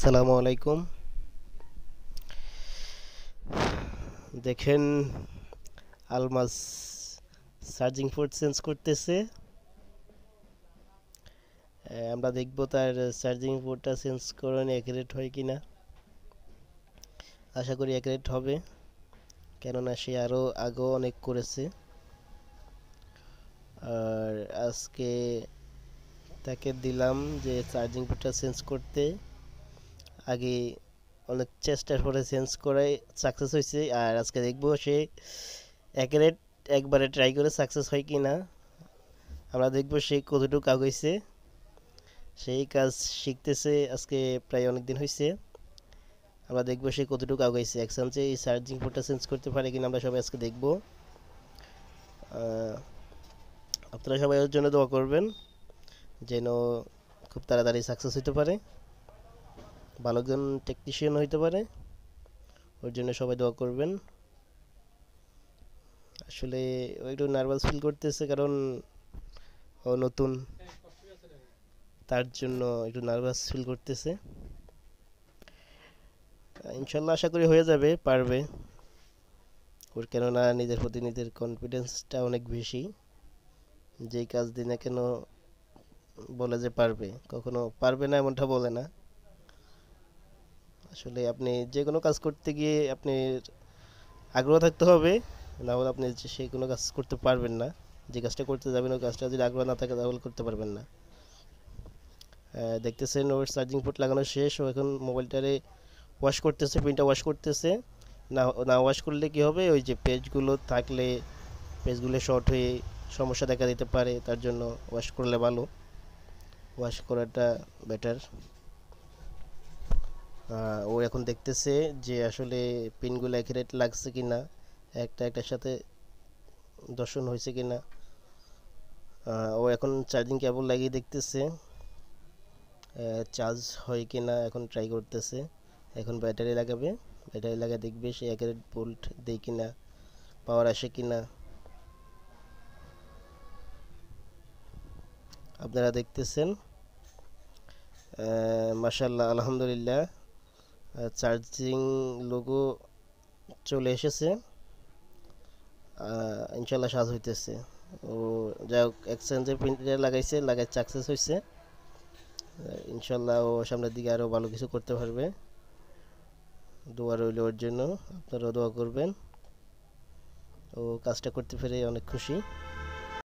আসসালামু আলাইকুম। দেখেন, আলমাস চার্জিং পোর্ট চেঞ্জ করতেছে। আমরা দেখব তার চার্জিং পোর্টটা চেঞ্জ করানো অ্যাকুরেট হয় কিনা। আশা করি অ্যাকুরেট হবে, কেননা সে আরও আগেও অনেক করেছে। আর আজকে তাকে দিলাম যে চার্জিং পোর্টটা চেঞ্জ করতে। আগে অনেক চেষ্টার পরে চেঞ্জ করাই সাকসেস হয়েছে, আর আজকে দেখব সে অ্যাকুরেট একবারে ট্রাই করে সাকসেস হয় কিনা। আমরা দেখব সে কতটুকু আগাইছে। সেই কাজ শিখতেছে আজকে প্রায় অনেক দিন হয়েছে। আমরা দেখবো সে কতটুকু আগাইছে। এক চান্সে এই চার্জিং পোর্টটা চেঞ্জ করতে পারে কিনা আমরা সবাই আজকে দেখব। আপনারা সবাই ওর জন্য দোয়া করবেন যেন খুব তাড়াতাড়ি সাকসেস হতে পারে, ভালো একজন টেকনিশিয়ান হইতে পারে। ওর জন্য সবাই দোয়া করবেন। আসলে ও একটু নার্ভাস ফিল করতেছে, কারণ ও নতুন, তার জন্য একটু নার্ভাস ফিল করতেছে। ইনশাল্লাহ আশা করি হয়ে যাবে, পারবে। ওর কেননা নিজের প্রতি নিজের কনফিডেন্সটা অনেক বেশি। যেই কাজ দিই না কেন বলে যে পারবে, কখনো পারবে না এমনটা বলে না। আসলে আপনি যে কোনো কাজ করতে গিয়ে আপনি আগ্রহ থাকতে হবে, না হলে আপনি সেই কোনো কাজ করতে পারবেন না। যে কাজটা করতে যাবেন ওই কাজটা যদি আগ্রহ না থাকে তাহলে করতে পারবেন না। দেখতেছেন ওর চার্জিং পোর্ট লাগানো শেষ, ও এখন মোবাইলটারে ওয়াশ করতেছে, প্রিন্টটা ওয়াশ করতেছে। না না ওয়াশ করলে কি হবে, ওই যে পেজগুলো থাকলে পেজগুলো শর্ট হয়ে সমস্যা দেখা দিতে পারে, তার জন্য ওয়াশ করলে ভালো, ওয়াশ করাটা বেটার। ও এখন দেখতেছে যে আসলে পিনগুলো অ্যাকুরেট লাগছে কিনা, একটা একটার সাথে দর্শন হয়েছে কিনা। ও এখন চার্জিং কেবল লাগিয়ে দেখতেছে চার্জ হয় কিনা, এখন ট্রাই করতেছে। এখন ব্যাটারি লাগাবে, ব্যাটারি লাগিয়ে দেখবে সে অ্যাকুরেট ভোল্ট দেয় কিনা, পাওয়ার আসে কিনা। আপনারা দেখতেছেন, মাশাআল্লাহ, আলহামদুলিল্লাহ, চার্জিং লোগো চলে এসেছে। ইনশাল্লাহ সাজ হইতেছে। ও যাই হোক, এক্সচেঞ্জের প্রিন্টার লাগাইছে, লাগাই সাকসেস হয়েছে। ইনশাল্লাহ ও সামনের দিকে আরও ভালো কিছু করতে পারবে। দোয়া রইল ওর জন্য, আপনারাও দোয়া করবেন। ও কাজটা করতে পেরে অনেক খুশি।